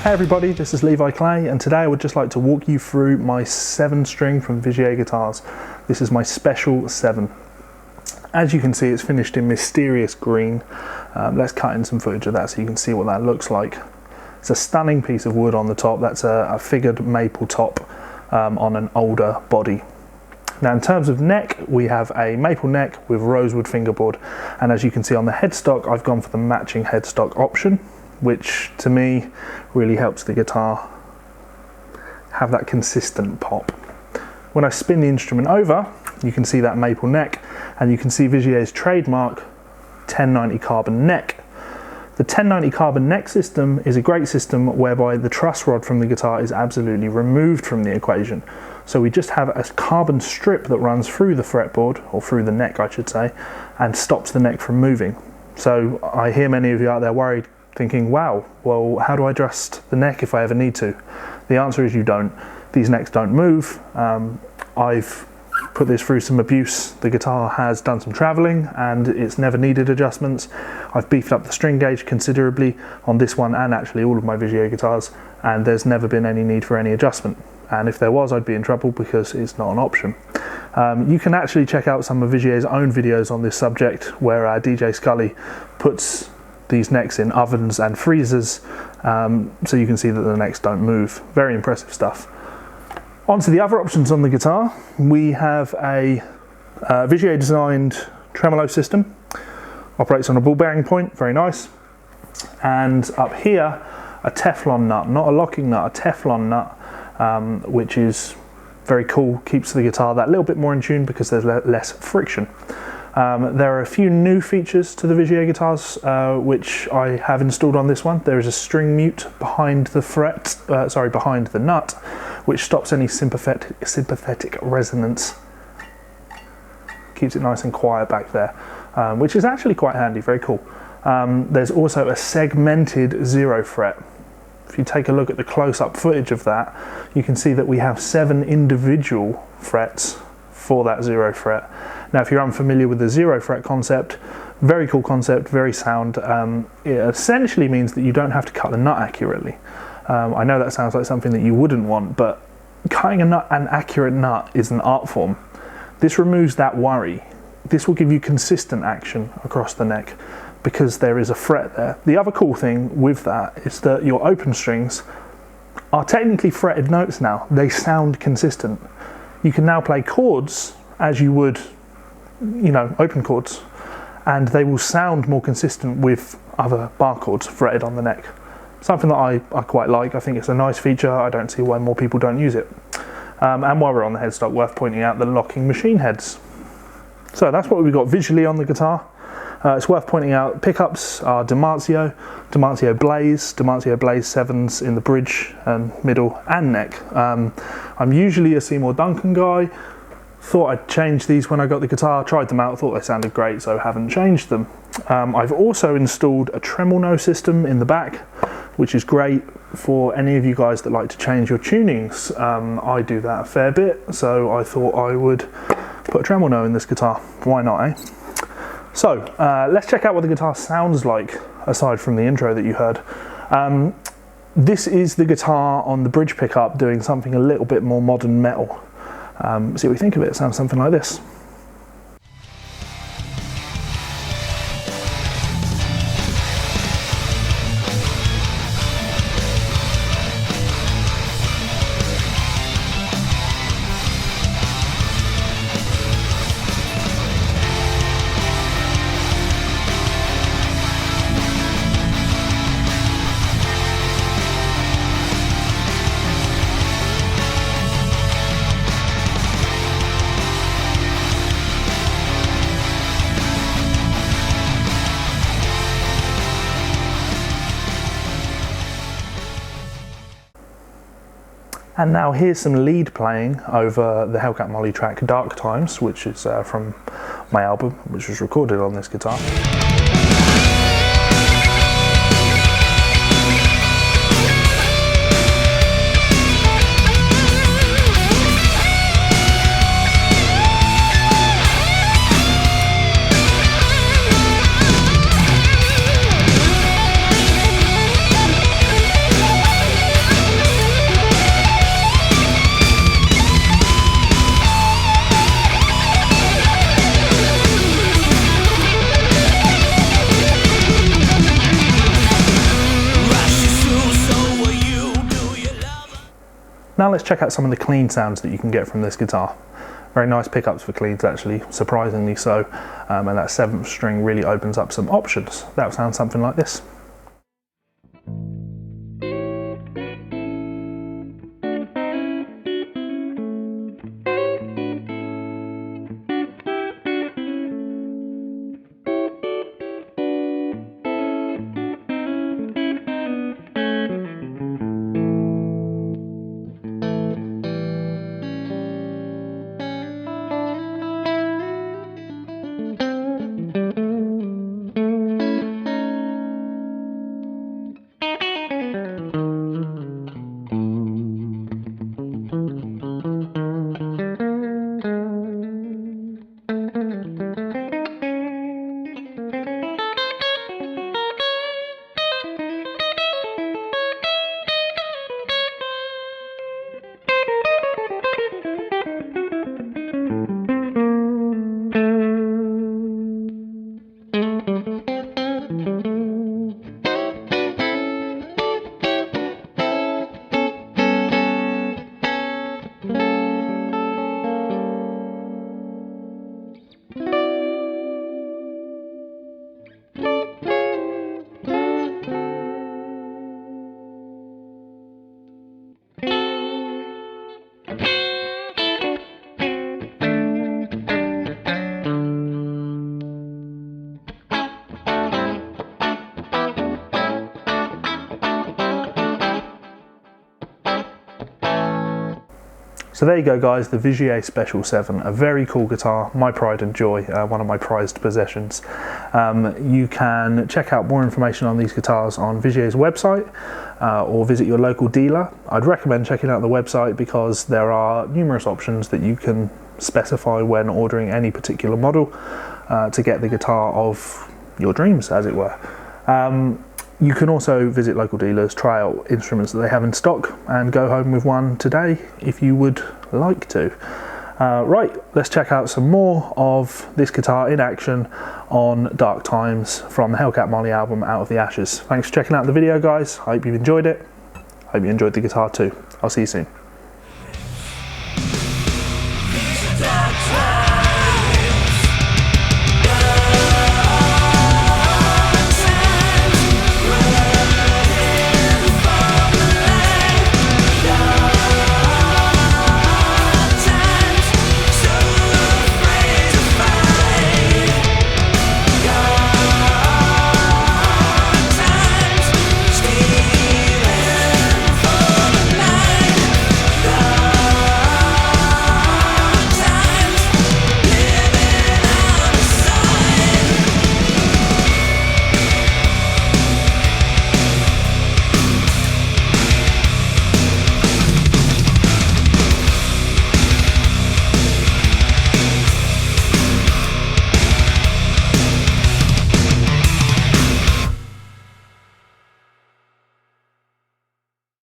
Hey everybody, this is Levi Clay, and today I would just like to walk you through my 7-string from Vigier Guitars. This is my special 7. As you can see, it's finished in mysterious green. Let's cut in some footage of that so you can see what that looks like. It's a stunning piece of wood on the top. That's a figured maple top on an older body. Now in terms of neck, we have a maple neck with rosewood fingerboard, and as you can see on the headstock, I've gone for the matching headstock option, which to me really helps the guitar have that consistent pop. When I spin the instrument over, you can see that maple neck, and you can see Vigier's trademark 1090 carbon neck. The 1090 carbon neck system is a great system whereby the truss rod from the guitar is absolutely removed from the equation. So we just have a carbon strip that runs through the fretboard, or through the neck I should say, and stops the neck from moving. So I hear many of you out there worried, thinking, wow, well, how do I adjust the neck if I ever need to? The answer is you don't. These necks don't move. I've put this through some abuse. The guitar has done some traveling and it's never needed adjustments. I've beefed up the string gauge considerably on this one and actually all of my Vigier guitars, and there's never been any need for any adjustment. And if there was, I'd be in trouble because it's not an option. You can actually check out some of Vigier's own videos on this subject where DJ Scully puts these necks in ovens and freezers, so you can see that the necks don't move. Very impressive stuff. On to the other options on the guitar. We have a Vigier designed Tremolo System. Operates on a ball bearing point, very nice. And up here, a Teflon nut, not a locking nut, a Teflon nut, which is very cool, keeps the guitar that little bit more in tune because there's less friction. There are a few new features to the Vigier guitars which I have installed on this one. There is a string mute behind the behind the nut, which stops any sympathetic resonance. Keeps it nice and quiet back there, which is actually quite handy, very cool. There's also a segmented 0 fret. If you take a look at the close-up footage of that, you can see that we have 7 individual frets for that 0 fret. Now, if you're unfamiliar with the 0 fret concept, very cool concept, very sound. It essentially means that you don't have to cut the nut accurately. I know that sounds like something that you wouldn't want, but cutting an accurate nut is an art form. This removes that worry. This will give you consistent action across the neck because there is a fret there. The other cool thing with that is that your open strings are technically fretted notes now. They sound consistent. You can now play chords as you would, you know, open chords, and they will sound more consistent with other bar chords fretted on the neck. Something that I quite like. I think it's a nice feature. I don't see why more people don't use it. And while we're on the headstock, worth pointing out the locking machine heads. So that's what we've got visually on the guitar. It's worth pointing out pickups are Damasio Blaze 7s in the bridge and middle and neck. I'm usually a Seymour Duncan guy. Thought I'd change these when I got the guitar, tried them out, thought they sounded great, so haven't changed them. I've also installed a Tremolo system in the back, which is great for any of you guys that like to change your tunings. I do that a fair bit, so I thought I would put a tremolo in this guitar. Why not, eh? So let's check out what the guitar sounds like, aside from the intro that you heard. This is the guitar on the bridge pickup doing something a little bit more modern metal. See what you think of it. It sounds something like this. And now here's some lead playing over the Hellcat Molly track Dark Times, which is from my album, which was recorded on this guitar. Now let's check out some of the clean sounds that you can get from this guitar. Very nice pickups for cleans actually, surprisingly so, and that 7th string really opens up some options. That would sound something like this. So there you go guys, the Vigier Special 7, a very cool guitar, my pride and joy, one of my prized possessions. You can check out more information on these guitars on Vigier's website or visit your local dealer. I'd recommend checking out the website because there are numerous options that you can specify when ordering any particular model to get the guitar of your dreams, as it were. You can also visit local dealers, try out instruments that they have in stock and go home with one today if you would like to. Right, let's check out some more of this guitar in action on Dark Times from the Hellcat Molly album, Out of the Ashes. Thanks for checking out the video guys, I hope you've enjoyed it. Hope you enjoyed the guitar too. I'll see you soon.